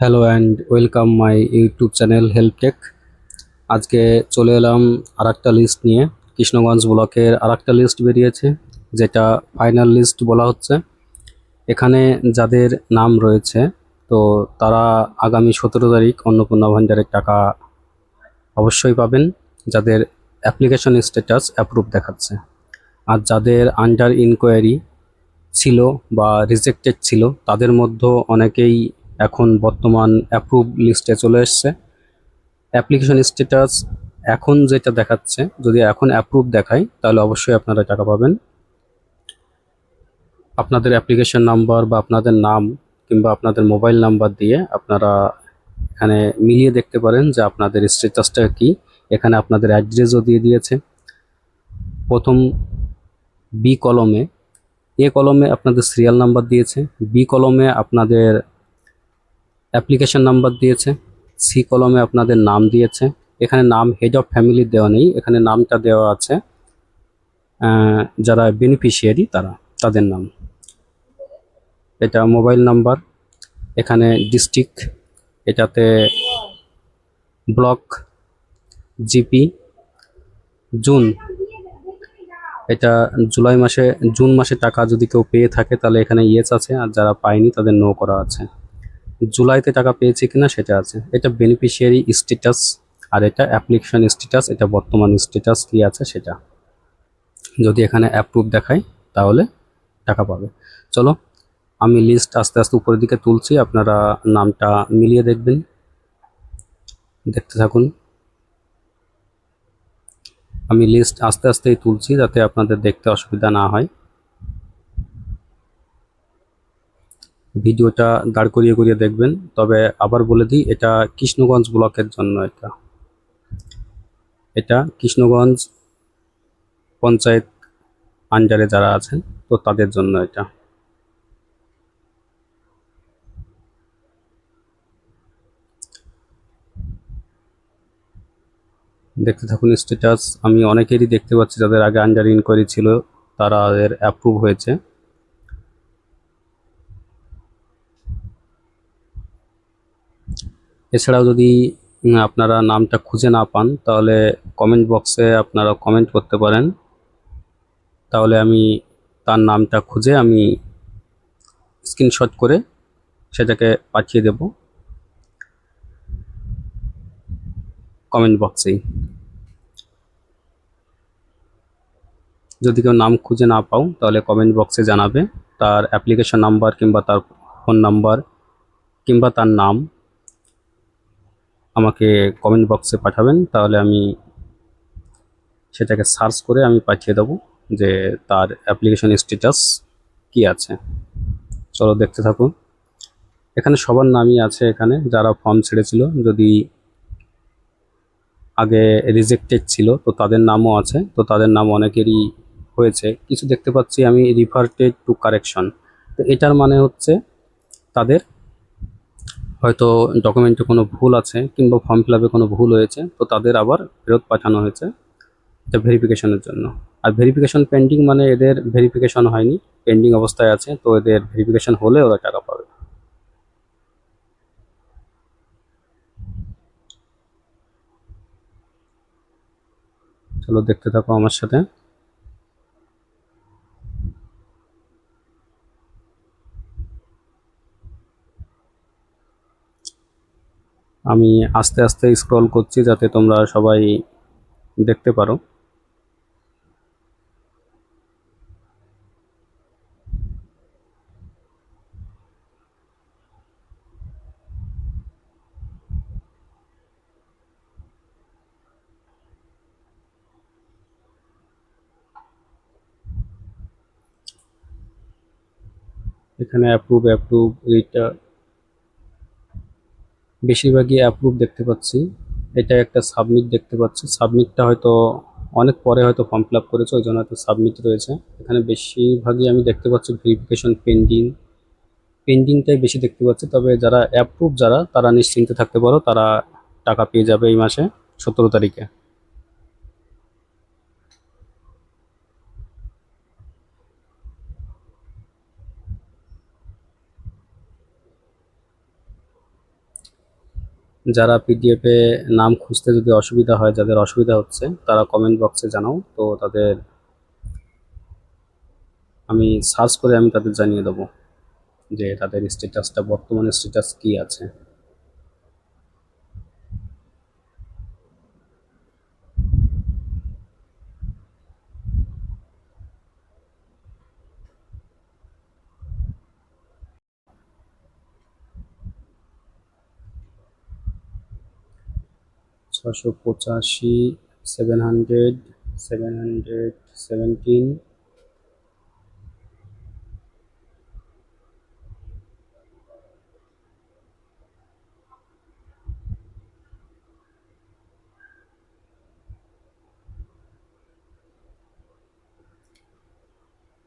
Hello and welcome my YouTube channel Help Tech. আজকে চলে এলাম আরেকটা লিস্ট নিয়ে। কৃষ্ণগঞ্জ ব্লকের আরেকটা লিস্ট বেরিয়েছে, যেটা ফাইনাল লিস্ট বলা হচ্ছে। এখানে যাদের নাম রয়েছে, তো তারা আগামী 17 তারিখ অন্নপূর্ণা ভান্ডারের টাকা অবশ্যই পাবেন, যাদের অ্যাপ্লিকেশন স্ট্যাটাস অ্যাপ্রুভ দেখাচ্ছে। আর যাদের আন্ডার ইনকোয়ারি ছিল বা রিজেক্টেড ছিল, তাদের মধ্যে অনেকেই এখন বর্তমান অ্যাপ্রুভ লিস্টে চলে এসছে। অ্যাপ্লিকেশন স্ট্যাটাস এখন যেটা দেখাচ্ছে, যদি এখন অ্যাপ্রুভ দেখায় তাহলে অবশ্যই আপনারা টাকা পাবেন। আপনাদের অ্যাপ্লিকেশন নাম্বার বা আপনাদের নাম কিংবা আপনাদের মোবাইল নাম্বার দিয়ে আপনারা এখানে মিলিয়ে দেখতে পারেন যে আপনাদের স্ট্যাটাসটা কি। এখানে আপনাদের অ্যাড্রেসও দিয়ে দিয়েছে। প্রথম বি কলমে, এ কলমে আপনাদের সিরিয়াল নাম্বার দিয়েছে, বি কলমে আপনাদের অ্যাপ্লিকেশন নাম্বার দিয়েছে, সি কলমে আপনাদের নাম দিয়েছে। এখানে নাম হেড অফ ফ্যামিলি দেওয়া নেই, এখানে নামটা দেওয়া আছে যারা বেনিফিশিয়ারি তাদের নাম। এটা মোবাইল নাম্বার, এখানে ডিস্ট্রিক্ট, এটাতে ব্লক, জিপি, জুন, এটা জুলাই মাসে, জুন মাসে টাকা যদি কেউ পেয়ে থাকে তাহলে এখানে ইয়েস আছে, আর যারা পায়নি তাদের নো করা আছে। জুলাইতে টাকা পেয়েছে কিনা সেটা আছে। এটা বেনিফিশিয়ারি স্ট্যাটাস, আর এটা অ্যাপ্লিকেশন স্ট্যাটাস, এটা বর্তমান স্ট্যাটাস কি আছে সেটা। যদি এখানে অ্যাপ্রুভ দেখায় তাহলে টাকা পাবে। চলো, আমি লিস্ট আস্তে আস্তে উপরের দিকে তুলছি, আপনারা নামটা মিলিয়ে দেখবেন, দেখতে থাকুন। আমি লিস্ট আস্তে আস্তেই তুলছি যাতে আপনাদের দেখতে অসুবিধা না হয়। ভিডিওটা দাঁড় করিয়ে করিয়ে দেখবেন। তবে আবার বলে দিই, এটা কৃষ্ণগঞ্জ ব্লকের জন্য। এটা কৃষ্ণগঞ্জ পঞ্চায়েত আন্ডারে যারা আছেন, তো তাদের জন্য এটা। দেখতে থাকুন স্ট্যাটাস। আমি অনেকেরই দেখতে পাচ্ছি যাদের আগে আন্ডার ইনকোয়ারি ছিল, তাদের অ্যাপ্রুভ হয়েছে। এছাড়াও যদি আপনারা নামটা খুঁজে না পান, তাহলে কমেন্ট বক্সে আপনারা কমেন্ট করতে পারেন, তাহলে আমি তার নামটা খুঁজে আমি স্ক্রিনশট করে সেটাকে পাঠিয়ে দেব কমেন্ট বক্সেই। যদি কেউ নাম খুঁজে না পাও তাহলে কমেন্ট বক্সে জানাবে তার অ্যাপ্লিকেশন নাম্বার কিংবা তার ফোন নাম্বার কিংবা তার নাম আমাকে কমেন্ট বক্সে পাঠাবেন, তাহলে আমি সেটাকে সার্চ করে আমি পাঠিয়ে দেবো যে তার অ্যাপ্লিকেশন স্ট্যাটাস কি আছে। চলো দেখতে থাকুন। এখানে সবার নামই আছে, এখানে যারা ফর্ম ছেড়েছিল, যদি আগে রিজেক্টেড ছিল তো তাদের নামও আছে, তো তাদের নাম অনেকেরই হয়েছে। কিছু দেখতে পাচ্ছি আমি রিভার্টেড টু কারেকশন, তো এটার মানে হচ্ছে তাদের হয়তো ডকুমেন্টে কোনো ভুল আছে কিংবা ফর্ম ফিল আপে কোনো ভুল হয়েছে, তো তাদের আবার ফেরত পাঠানো হয়েছে এটা ভেরিফিকেশনের জন্য। আর ভেরিফিকেশন পেন্ডিং মানে এদের ভেরিফিকেশন হয়নি, পেন্ডিং অবস্থায় আছে, তো এদের ভেরিফিকেশন হলে ওরা টাকা পাবে। চলো দেখতে থাকো আমার সাথে। আমি আস্তে আস্তে স্ক্রল করছি যাতে তোমরা সবাই দেখতে পারো। এখানে অ্যাপ্রুভ অ্যাপ্রুভ এইটা বেশিরভাগই অ্যাপ্রুভ দেখতে পাচ্ছি। এটা একটা সাবমিট দেখতে পাচ্ছি, সাবমিটটা হয়তো অনেক পরে হয়তো ফর্ম ফিল আপ করেছে, ওই জন্য হয়তো সাবমিট রয়েছে। এখানে বেশিরভাগই আমি দেখতে পাচ্ছি ভেরিফিকেশন পেন্ডিং, পেন্ডিংটাই বেশি দেখতে পাচ্ছি। তবে যারা অ্যাপ্রুভ, তারা নিশ্চিন্তে থাকতে পারো, তারা টাকা পেয়ে যাবে এই মাসে 17 তারিখে। যারা পিডিএফে নাম খুঁজতে যদি অসুবিধা হয়, যাদের অসুবিধা হচ্ছে, তারা কমেন্ট বক্সে জানাও, তো তাদের আমি সার্চ করে আমি তাদের জানিয়ে দেবো যে তাদের স্ট্যাটাসটা, বর্তমানে স্ট্যাটাস কি আছে। 685, 700, 717।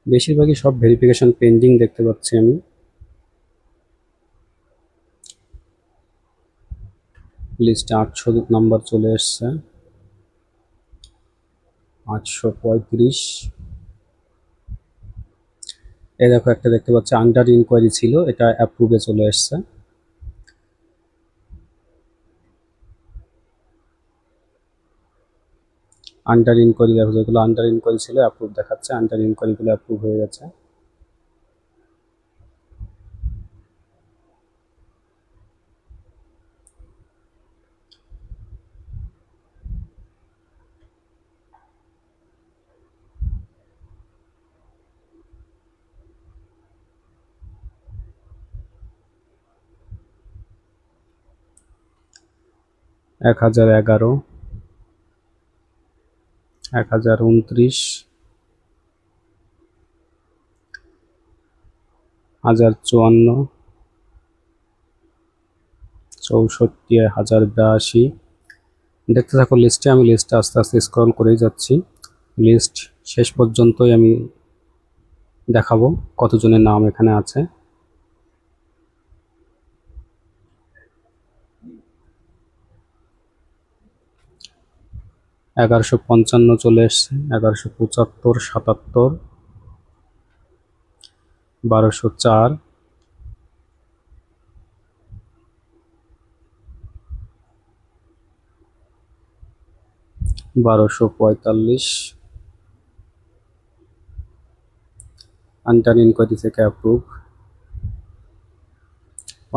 বেশিরভাগই সব ভেরিফিকেশন পেন্ডিং দেখতে পাচ্ছি আমি। লিস্টে 800 নাম্বার চলে এসছে, 835। এই দেখো একটা দেখতে পাচ্ছি আন্ডার ইনকোয়ারি ছিল, এটা অ্যাপ্রুভে চলে এসছে। আন্ডার ইনকোয়ারি দেখো, যেগুলো আন্ডার ইনকোয়ারি ছিল অ্যাপ্রুভ দেখাচ্ছে, আন্ডার ইনকোয়ারিগুলো অ্যাপ্রুভ হয়ে গেছে। এক 1011, 1029, 1054, 64, 1082। দেখতে থাকো লিস্টে, আমি লিস্টে আস্তে আস্তে স্ক্রল করেই যাচ্ছি। লিস্ট শেষ পর্যন্তই আমি দেখাবো কতজনের নাম এখানে আছে। 1155 চলে এসছে, 1175, 77, 1204, 1245। আন্ডার ইনকোয়ারি থেকে অ্যাপ্রুভ,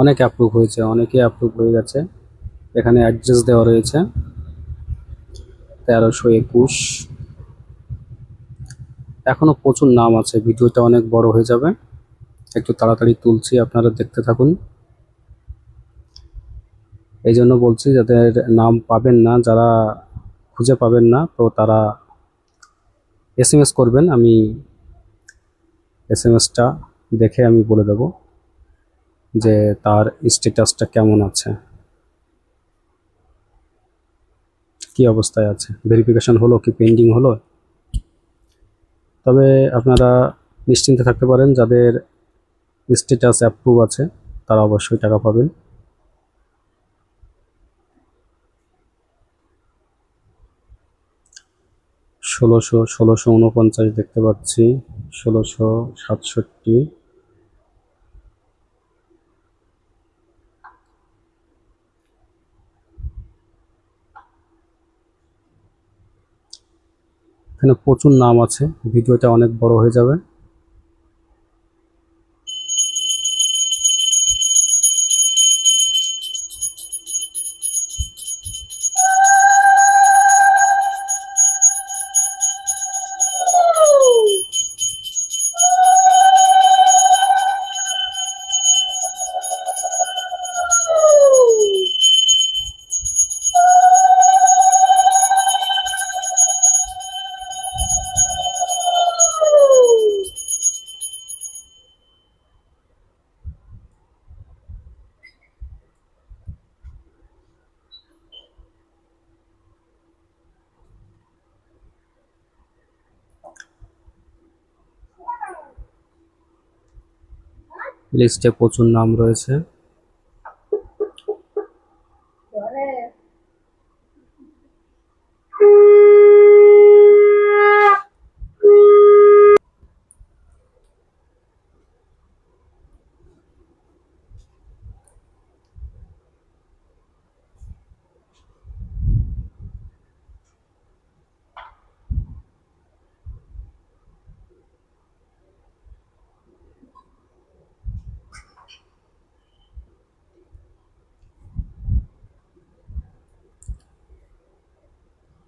অনেক অ্যাপ্রুভ হয়েছে, অনেকে অ্যাপ্রুভ হয়ে গেছে। এখানে অ্যাড্রেস দেওয়া রয়েছে 1321। এখনো প্রচুর নাম আছে, ভিডিওটা অনেক বড় হয়ে যাবে, একটু তাড়াতাড়ি তুলছি, আপনারা দেখতে থাকুন। এই জন্য বলছি, যাদের নাম পাবেন না, যারা খুঁজে পাবেন না, তো তারা এসএমএস করবেন, আমি এসএমএসটা দেখে আমি বলে দেব যে তার স্ট্যাটাসটা কেমন আছে, কি অবস্থায় আছে, ভেরিফিকেশন হলো কি পেন্ডিং হলো। তবে আপনারা নিশ্চিন্তে থাকতে পারেন, যাদের স্ট্যাটাস অ্যাপ্রুভ আছে তারা অবশ্যই টাকা পাবেন। 1649 দেখতে পাচ্ছি, 1667, এখানে প্রচুর নাম আছে, ভিডিওটা অনেক বড় হয়ে যাবে। লিস্টে প্রচুর নাম রয়েছে।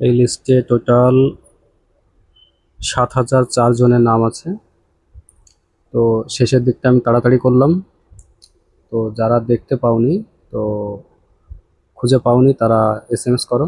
এই লিস্টে টোটাল 7,004 জনের নাম আছে। তো শেষের দিকটা আমি তাড়াতাড়ি করলাম। তো যারা দেখতে পাওনি, তো খুঁজে পাওনি, তারা SMS করো।